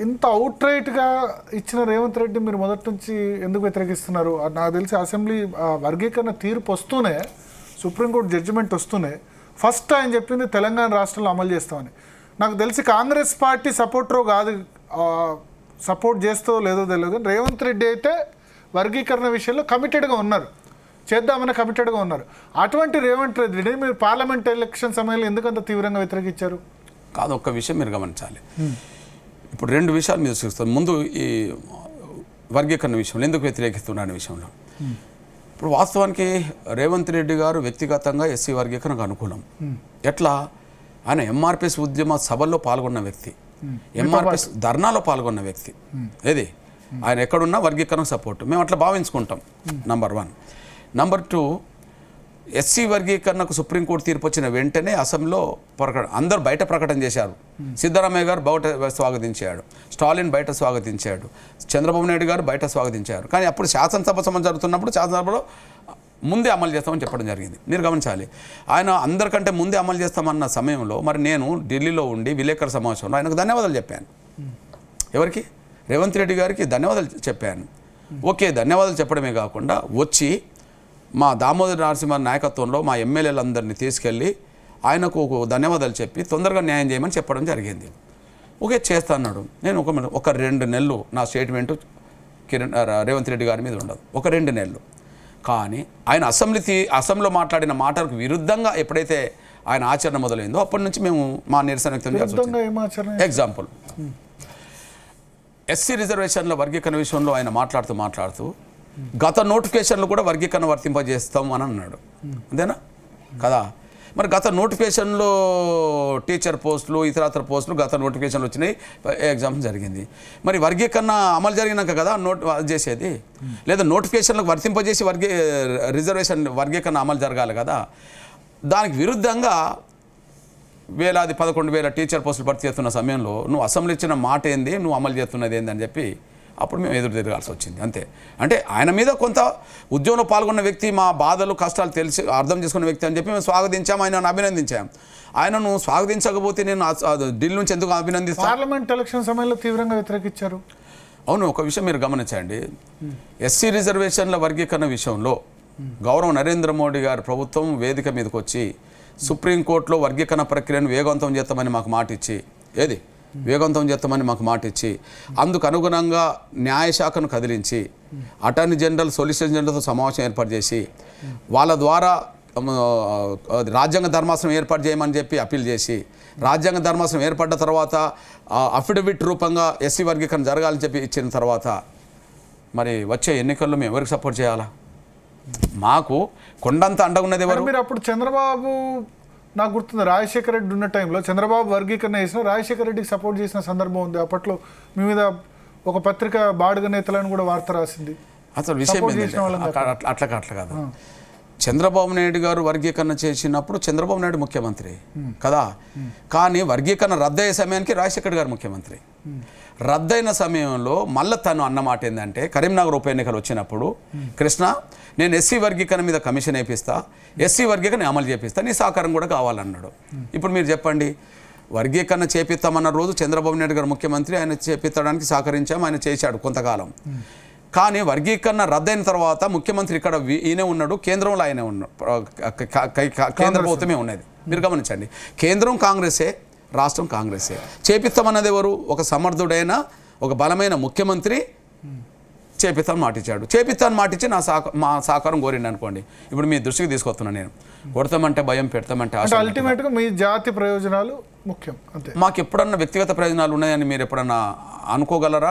ఇంత అవుట్ రైట్గా ఇచ్చిన రేవంత్ రెడ్డి మీరు మొదటి నుంచి ఎందుకు వ్యతిరేకిస్తున్నారు? నాకు తెలిసి అసెంబ్లీ వర్గీకరణ తీర్పు వస్తూనే, సుప్రీంకోర్టు జడ్జిమెంట్ వస్తూనే ఫస్ట్ ఆయన చెప్పింది తెలంగాణ రాష్ట్రంలో అమలు చేస్తామని. నాకు తెలిసి కాంగ్రెస్ పార్టీ సపోర్టరో కాదు, సపోర్ట్ చేస్తో లేదో తెలియదు, కానీ రేవంత్ రెడ్డి అయితే వర్గీకరణ విషయంలో కమిటెడ్గా ఉన్నారు, చేద్దామని కమిటెడ్గా ఉన్నారు. అటువంటి రేవంత్ రెడ్డిని మీరు పార్లమెంట్ ఎలక్షన్ సమయంలో ఎందుకంత తీవ్రంగా వ్యతిరేకించారు? కాదు, ఒక్క విషయం మీరు గమనించాలి. ఇప్పుడు రెండు విషయాలు మీరు చూస్తాను. ముందు ఈ వర్గీకరణ విషయంలో ఎందుకు వ్యతిరేకిస్తున్న విషయంలో, ఇప్పుడు వాస్తవానికి రేవంత్ రెడ్డి గారు వ్యక్తిగతంగా ఎస్సీ వర్గీకరణకు అనుకూలం. ఎట్లా? ఆయన ఎంఆర్పిఎస్ ఉద్యమ సభల్లో పాల్గొన్న వ్యక్తి, ఎంఆర్పిఎస్ ధర్నాలో పాల్గొన్న వ్యక్తి. ఏది ఆయన ఎక్కడున్నా వర్గీకరణకు సపోర్ట్, మేము అట్లా భావించుకుంటాం. నంబర్ 1. నంబర్ 2, ఎస్సీ వర్గీకరణకు సుప్రీంకోర్టు తీర్పు వచ్చిన వెంటనే అసెంబ్లీలో అందరూ బయట ప్రకటన చేశారు. సిద్ధరామయ్య గారు బయట స్వాగతించాడు, స్టాలిన్ బయట స్వాగతించాడు, చంద్రబాబు నాయుడు గారు బయట స్వాగతించారు. కానీ అప్పుడు శాసనసభ జరుగుతున్నప్పుడు శాసనసభలో ముందే అమలు చేస్తామని చెప్పడం జరిగింది. మీరు గమనించాలి, ఆయన అందరికంటే ముందే అమలు చేస్తామన్న సమయంలో మరి నేను ఢిల్లీలో ఉండి విలేకరుల సమావేశంలో ఆయనకు ధన్యవాదాలు చెప్పాను. ఎవరికి? రేవంత్ రెడ్డి గారికి ధన్యవాదాలు చెప్పాను. ఓకే, ధన్యవాదాలు చెప్పడమే కాకుండా వచ్చి మా దామోదర నరసింహ నాయకత్వంలో మా ఎమ్మెల్యేలందరినీ తీసుకెళ్ళి ఆయనకు ధన్యవాదాలు చెప్పి తొందరగా న్యాయం చేయమని చెప్పడం జరిగింది. ఓకే, చేస్తా అన్నాడు. నేను ఒక 2 నెలలు నా స్టేట్మెంటు రేవంత్ రెడ్డి గారి మీద ఉండదు, ఒక 2 నెలలు. కానీ ఆయన అసెంబ్లీలో మాట్లాడిన మాటలకు విరుద్ధంగా ఎప్పుడైతే ఆయన ఆచరణ మొదలైందో అప్పటి నుంచి మేము మా నిరసన వ్యక్తం చేస్తాం. ఎగ్జాంపుల్, ఎస్సీ రిజర్వేషన్ల వర్గీకరణ విషయంలో ఆయన మాట్లాడుతూ గత నోటిఫికేషన్లు కూడా వర్గీకరణ వర్తింపజేస్తాం అని అన్నాడు. అంతేనా కదా? మరి గత నోటిఫికేషన్లో టీచర్ పోస్టులు, ఇతరత్ర పోస్టులు గత నోటిఫికేషన్లు వచ్చినాయి, ఎగ్జామ్ జరిగింది. మరి వర్గీకరణ అమలు జరిగినాక కదా చేసేది, లేదా నోటిఫికేషన్లకు వర్తింపజేసి రిజర్వేషన్ వర్గీకరణ అమలు జరగాలి కదా. దానికి విరుద్ధంగా వేలాది 11,000 టీచర్ పోస్టులు భర్తీ చేస్తున్న సమయంలో నువ్వు అసెంబ్లీ ఇచ్చిన మాట ఏంది, నువ్వు అమలు చేస్తున్నది ఏంది అని చెప్పి అప్పుడు మేము ఎదురు తిరగాల్సి వచ్చింది. అంతే. అంటే ఆయన మీద కొంత ఉద్యమంలో పాల్గొన్న వ్యక్తి, మా బాధలు కష్టాలు తెలిసి అర్థం చేసుకున్న వ్యక్తి అని చెప్పి మేము స్వాగతించాం, ఆయనను అభినందించాం. ఆయనను స్వాగతించకపోతే నేను ఢిల్లీ నుంచి ఎందుకు అభినందిస్తాను? పార్లమెంట్ ఎలక్షన్ సమయంలో తీవ్రంగా వ్యతిరేకించారు. అవును, ఒక విషయం మీరు గమనించండి, ఎస్సీ రిజర్వేషన్ల వర్గీకరణ విషయంలో గౌరవ నరేంద్ర మోడీ గారి ప్రభుత్వం వేదిక మీదకి వచ్చి సుప్రీంకోర్టులో వర్గీకరణ ప్రక్రియను వేగవంతం చేస్తామని మాకు మాట ఇచ్చి, వేగవంతం చేస్తామని మాకు మాట ఇచ్చి అందుకు అనుగుణంగా న్యాయశాఖను కదిలించి అటార్నీ జనరల్, సొలిసిటర్ జనరల్తో సమావేశం ఏర్పాటు చేసి వాళ్ళ ద్వారా రాజ్యాంగ ధర్మాసనం ఏర్పాటు చేయమని చెప్పి అప్పీల్ చేసి, రాజ్యాంగ ధర్మాసనం ఏర్పడ్డ తర్వాత అఫిడవిట్ రూపంగా ఎస్సీ వర్గీకరణ జరగాలని చెప్పి ఇచ్చిన తర్వాత మరి వచ్చే ఎన్నికల్లో మేము ఎవరికి సపోర్ట్ చేయాలా? మాకు కొండంత అండగున్నది ఎవరు? మీరు అప్పుడు చంద్రబాబు, నాకు గుర్తుంది, రాజశేఖర రెడ్డి ఉన్న టైంలో చంద్రబాబు వర్గీకరణ చేసిన రాజశేఖర రెడ్డికి సపోర్ట్ చేసిన సందర్భం ఉంది. అప్పట్లో మీ మీద ఒక పత్రిక బాడుగ నేతలను కూడా వార్త రాసింది. అసలు విషయం అట్లా కాదు. చంద్రబాబు నాయుడు గారు వర్గీకరణ చేసినప్పుడు చంద్రబాబు నాయుడు ముఖ్యమంత్రి కదా, కానీ వర్గీకరణ రద్దయ్యే సమయానికి రాజశేఖర్ గారు ముఖ్యమంత్రి. రద్దయిన సమయంలో మళ్ళీ తను అన్నమాట ఏంటంటే, కరీంనగర్ ఉప ఎన్నికలు వచ్చినప్పుడు, కృష్ణ నేను ఎస్సీ వర్గీకరణ మీద కమిషన్ వేపిస్తా, ఎస్సీ వర్గీకరణ అమలు చేపిస్తా, నీ సహకారం కూడా కావాలన్నాడు. ఇప్పుడు మీరు చెప్పండి, వర్గీకరణ చేపిస్తామన్న రోజు చంద్రబాబు నాయుడు గారు ముఖ్యమంత్రి, ఆయన చేపిస్తడానికి సహకరించాం, ఆయన చేశాడు కొంతకాలం. కానీ వర్గీకరణ రద్దయిన తర్వాత ముఖ్యమంత్రి ఇక్కడ ఈయనే ఉన్నాడు, కేంద్రంలో ఆయనే ఉన్నాడు, కేంద్ర ప్రభుత్వమే ఉన్నది. మీరు గమనించండి, కేంద్రం కాంగ్రెసే, రాష్ట్రం కాంగ్రెసే. చేపిస్తామన్నది ఎవరు? ఒక సమర్థుడైన, ఒక బలమైన ముఖ్యమంత్రి చేపిస్తాను మాటిచ్చాడు. చేపిస్తాను మాటిచ్చి మా సహకారం కోరిండి అనుకోండి. ఇప్పుడు మీ దృష్టికి తీసుకొస్తున్నాను నేను, కొడతామంటే భయం, పెడతామంటే ఆశ. అల్టిమేట్గా మీ జాతి ప్రయోజనాలు ముఖ్యం అంతే. మాకు ఎప్పుడన్నా వ్యక్తిగత ప్రయోజనాలు ఉన్నాయని మీరు ఎప్పుడన్నా అనుకోగలరా?